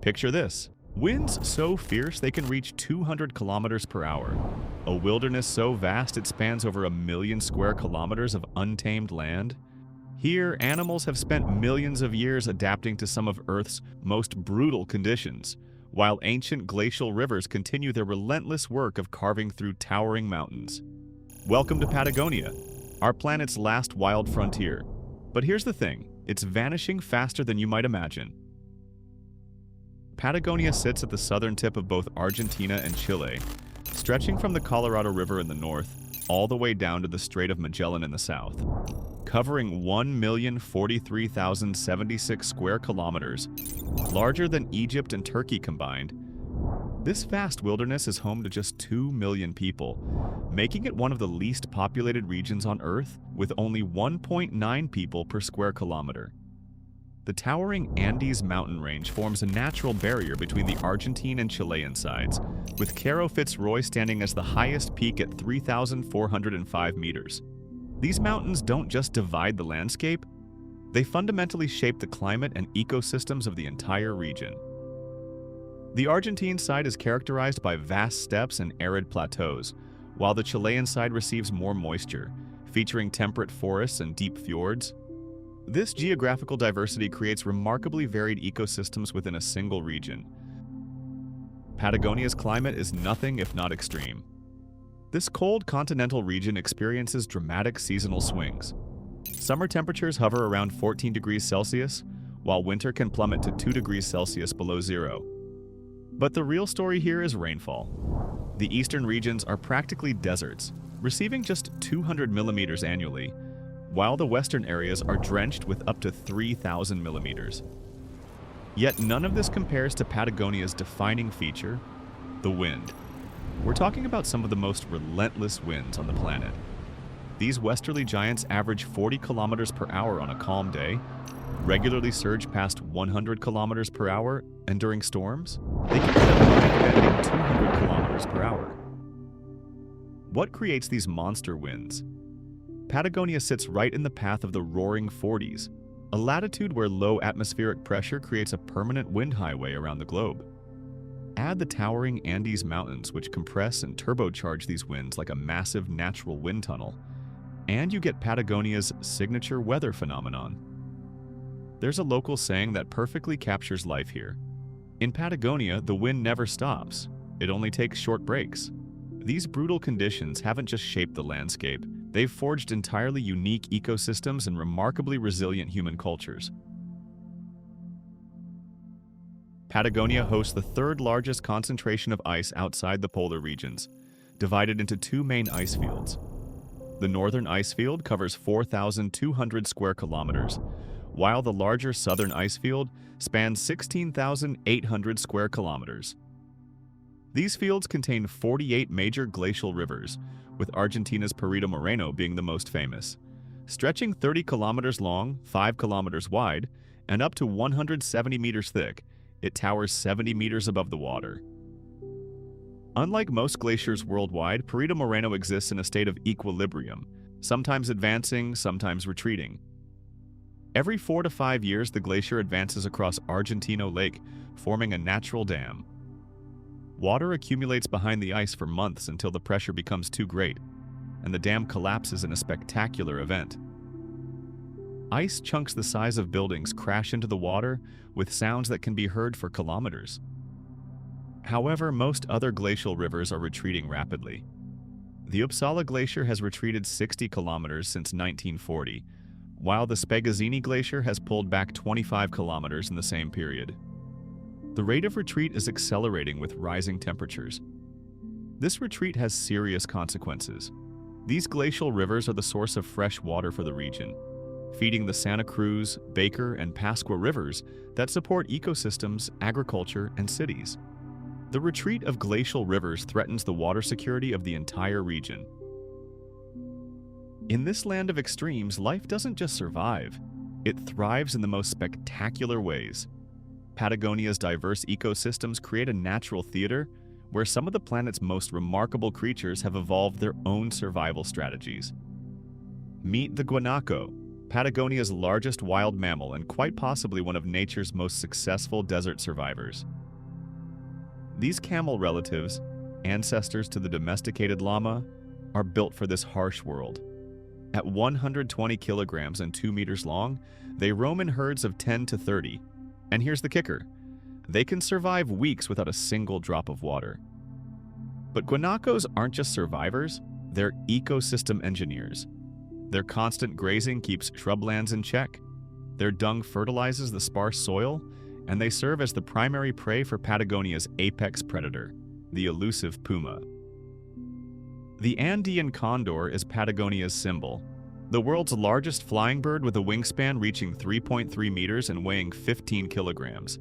Picture this. Winds so fierce they can reach 200 kilometers per hour. A wilderness so vast it spans over 1 million square kilometers of untamed land. Here, animals have spent millions of years adapting to some of Earth's most brutal conditions, while ancient glacial rivers continue their relentless work of carving through towering mountains. Welcome to Patagonia, our planet's last wild frontier. But here's the thing, it's vanishing faster than you might imagine. Patagonia sits at the southern tip of both Argentina and Chile, stretching from the Colorado River in the north all the way down to the Strait of Magellan in the south. Covering 1,043,076 square kilometers, larger than Egypt and Turkey combined, this vast wilderness is home to just 2 million people, making it one of the least populated regions on Earth, with only 1.9 people per square kilometer. The towering Andes mountain range forms a natural barrier between the Argentine and Chilean sides, with Cerro Fitzroy standing as the highest peak at 3,405 meters. These mountains don't just divide the landscape, they fundamentally shape the climate and ecosystems of the entire region. The Argentine side is characterized by vast steppes and arid plateaus, while the Chilean side receives more moisture, featuring temperate forests and deep fjords. This geographical diversity creates remarkably varied ecosystems within a single region. Patagonia's climate is nothing if not extreme. This cold continental region experiences dramatic seasonal swings. Summer temperatures hover around 14 degrees Celsius, while winter can plummet to 2 degrees Celsius below zero. But the real story here is rainfall. The eastern regions are practically deserts, receiving just 200 millimeters annually, while the western areas are drenched with up to 3,000 millimeters. Yet none of this compares to Patagonia's defining feature, the wind. We're talking about some of the most relentless winds on the planet. These westerly giants average 40 kilometers per hour on a calm day, regularly surge past 100 kilometers per hour, and during storms, they can end up bending 200 kilometers per hour. What creates these monster winds? Patagonia sits right in the path of the Roaring Forties, a latitude where low atmospheric pressure creates a permanent wind highway around the globe. Add the towering Andes Mountains, which compress and turbocharge these winds like a massive natural wind tunnel, and you get Patagonia's signature weather phenomenon. There's a local saying that perfectly captures life here. In Patagonia, the wind never stops. It only takes short breaks. These brutal conditions haven't just shaped the landscape, they've forged entirely unique ecosystems and remarkably resilient human cultures. Patagonia hosts the third largest concentration of ice outside the polar regions, divided into two main ice fields. The northern ice field covers 4,200 square kilometers, while the larger southern ice field spans 16,800 square kilometers. These fields contain 48 major glacial rivers, with Argentina's Perito Moreno being the most famous, stretching 30 kilometers long, 5 kilometers wide, and up to 170 meters thick. It towers 70 meters above the water. Unlike most glaciers worldwide, Perito Moreno exists in a state of equilibrium, sometimes advancing, sometimes retreating. Every 4 to 5 years, the glacier advances across Argentino Lake, forming a natural dam. Water accumulates behind the ice for months until the pressure becomes too great, and the dam collapses in a spectacular event. Ice chunks the size of buildings crash into the water with sounds that can be heard for kilometers. However, most other glacial rivers are retreating rapidly. The Uppsala Glacier has retreated 60 kilometers since 1940, while the Spagazzini Glacier has pulled back 25 kilometers in the same period. The rate of retreat is accelerating with rising temperatures. This retreat has serious consequences. These glacial rivers are the source of fresh water for the region, feeding the Santa Cruz, Baker, and Pascua rivers that support ecosystems, agriculture, and cities. The retreat of glacial rivers threatens the water security of the entire region. In this land of extremes, life doesn't just survive, it thrives in the most spectacular ways. Patagonia's diverse ecosystems create a natural theater where some of the planet's most remarkable creatures have evolved their own survival strategies. Meet the guanaco, Patagonia's largest wild mammal and quite possibly one of nature's most successful desert survivors. These camel relatives, ancestors to the domesticated llama, are built for this harsh world. At 120 kilograms and 2 meters long, they roam in herds of 10 to 30. And here's the kicker: they can survive weeks without a single drop of water. But guanacos aren't just survivors, they're ecosystem engineers. Their constant grazing keeps shrublands in check. Their dung fertilizes the sparse soil, and they serve as the primary prey for Patagonia's apex predator, the elusive puma. The Andean condor is Patagonia's symbol, the world's largest flying bird with a wingspan reaching 3.3 meters and weighing 15 kilograms.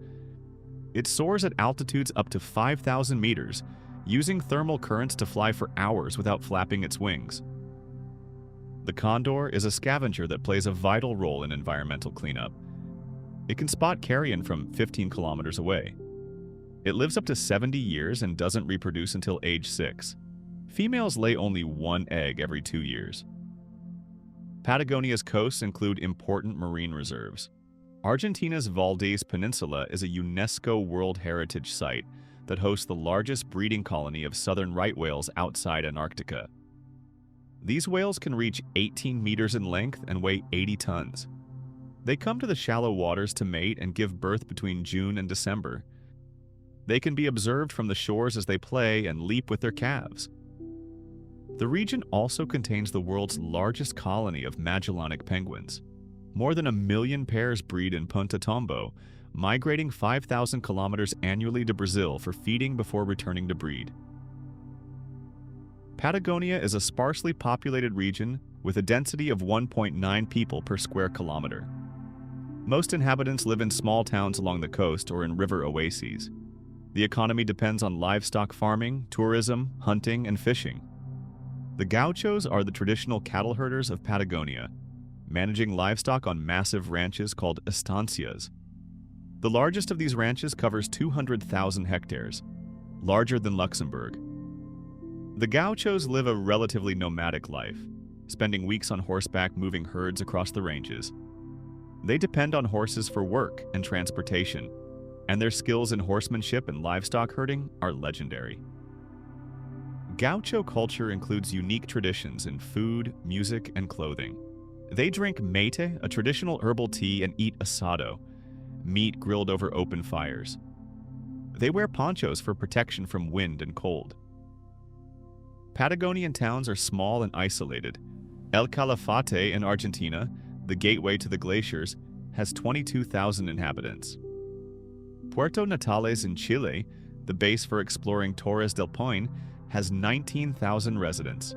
It soars at altitudes up to 5,000 meters, using thermal currents to fly for hours without flapping its wings. The condor is a scavenger that plays a vital role in environmental cleanup. It can spot carrion from 15 kilometers away. It lives up to 70 years and doesn't reproduce until age 6. Females lay only 1 egg every 2 years. Patagonia's coasts include important marine reserves. Argentina's Valdez Peninsula is a UNESCO World Heritage Site that hosts the largest breeding colony of southern right whales outside Antarctica. These whales can reach 18 meters in length and weigh 80 tons. They come to the shallow waters to mate and give birth between June and December. They can be observed from the shores as they play and leap with their calves. The region also contains the world's largest colony of Magellanic penguins. More than 1 million pairs breed in Punta Tombo, migrating 5,000 kilometers annually to Brazil for feeding before returning to breed. Patagonia is a sparsely populated region with a density of 1.9 people per square kilometer. Most inhabitants live in small towns along the coast or in river oases. The economy depends on livestock farming, tourism, hunting, and fishing. The gauchos are the traditional cattle herders of Patagonia, managing livestock on massive ranches called estancias. The largest of these ranches covers 200,000 hectares, larger than Luxembourg. The gauchos live a relatively nomadic life, spending weeks on horseback moving herds across the ranges. They depend on horses for work and transportation, and their skills in horsemanship and livestock herding are legendary. Gaucho culture includes unique traditions in food, music, and clothing. They drink mate, a traditional herbal tea, and eat asado, meat grilled over open fires. They wear ponchos for protection from wind and cold. Patagonian towns are small and isolated. El Calafate in Argentina, the gateway to the glaciers, has 22,000 inhabitants. Puerto Natales in Chile, the base for exploring Torres del Paine, has 19,000 residents.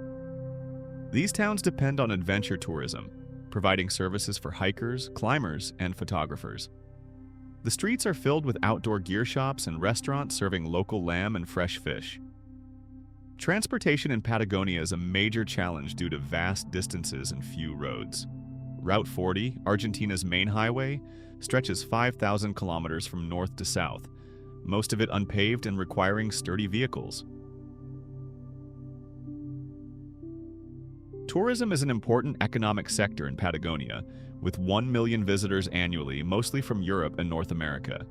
These towns depend on adventure tourism, providing services for hikers, climbers, and photographers. The streets are filled with outdoor gear shops and restaurants serving local lamb and fresh fish. Transportation in Patagonia is a major challenge due to vast distances and few roads. Route 40, Argentina's main highway, stretches 5,000 kilometers from north to south, most of it unpaved and requiring sturdy vehicles. Tourism is an important economic sector in Patagonia, with 1 million visitors annually, mostly from Europe and North America.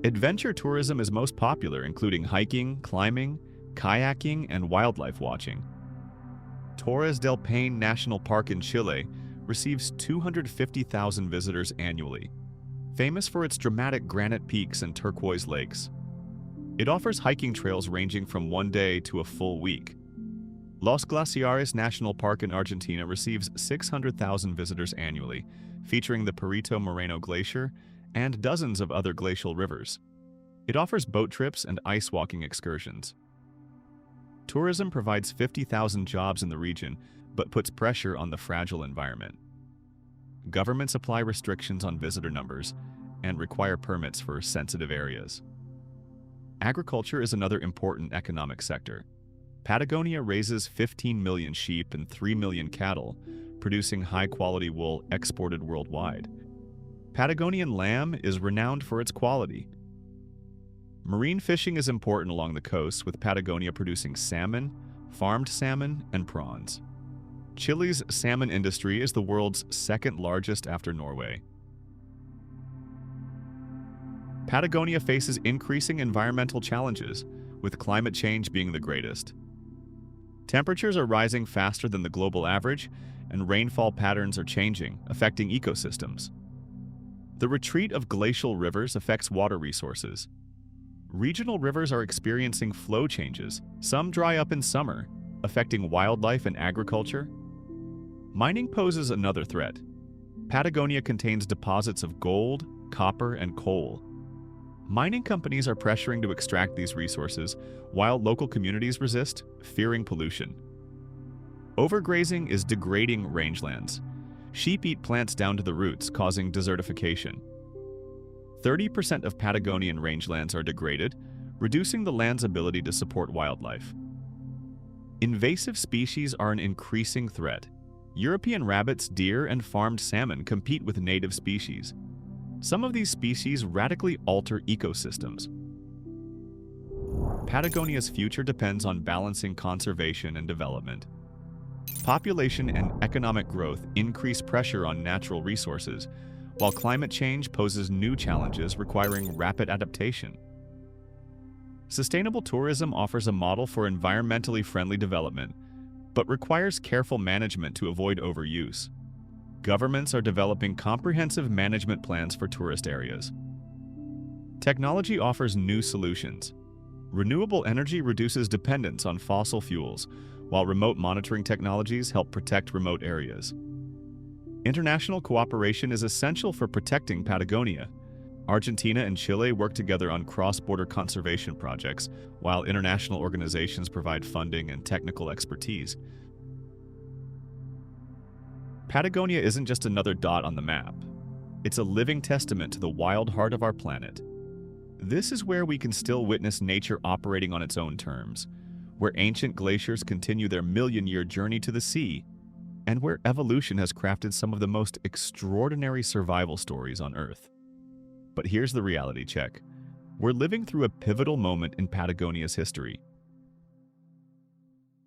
Adventure tourism is most popular, including hiking, climbing, kayaking, and wildlife watching. Torres del Paine National Park in Chile receives 250,000 visitors annually, famous for its dramatic granite peaks and turquoise lakes. It offers hiking trails ranging from 1 day to a full week. Los Glaciers National Park in Argentina receives 600,000 visitors annually, featuring the Perito Moreno Glacier and dozens of other glacial rivers. It offers boat trips and ice walking excursions. Tourism provides 50,000 jobs in the region, but puts pressure on the fragile environment. Governments apply restrictions on visitor numbers and require permits for sensitive areas. Agriculture is another important economic sector. Patagonia raises 15 million sheep and 3 million cattle, producing high-quality wool exported worldwide. Patagonian lamb is renowned for its quality. Marine fishing is important along the coast, with Patagonia producing salmon, farmed salmon, and prawns. Chile's salmon industry is the world's second largest after Norway. Patagonia faces increasing environmental challenges, with climate change being the greatest. Temperatures are rising faster than the global average, and rainfall patterns are changing, affecting ecosystems. The retreat of glacial rivers affects water resources. Regional rivers are experiencing flow changes. Some dry up in summer, affecting wildlife and agriculture. Mining poses another threat. Patagonia contains deposits of gold, copper, and coal. Mining companies are pressuring to extract these resources, while local communities resist, fearing pollution. Overgrazing is degrading rangelands. Sheep eat plants down to the roots, causing desertification. 30% of Patagonian rangelands are degraded, reducing the land's ability to support wildlife. Invasive species are an increasing threat. European rabbits, deer, and farmed salmon compete with native species. Some of these species radically alter ecosystems. Patagonia's future depends on balancing conservation and development. Population and economic growth increase pressure on natural resources, while climate change poses new challenges requiring rapid adaptation. Sustainable tourism offers a model for environmentally friendly development, but requires careful management to avoid overuse. Governments are developing comprehensive management plans for tourist areas. Technology offers new solutions. Renewable energy reduces dependence on fossil fuels, while remote monitoring technologies help protect remote areas. International cooperation is essential for protecting Patagonia. Argentina and Chile work together on cross-border conservation projects, while international organizations provide funding and technical expertise. Patagonia isn't just another dot on the map. It's a living testament to the wild heart of our planet. This is where we can still witness nature operating on its own terms, where ancient glaciers continue their million-year journey to the sea, and where evolution has crafted some of the most extraordinary survival stories on Earth. But here's the reality check. We're living through a pivotal moment in Patagonia's history.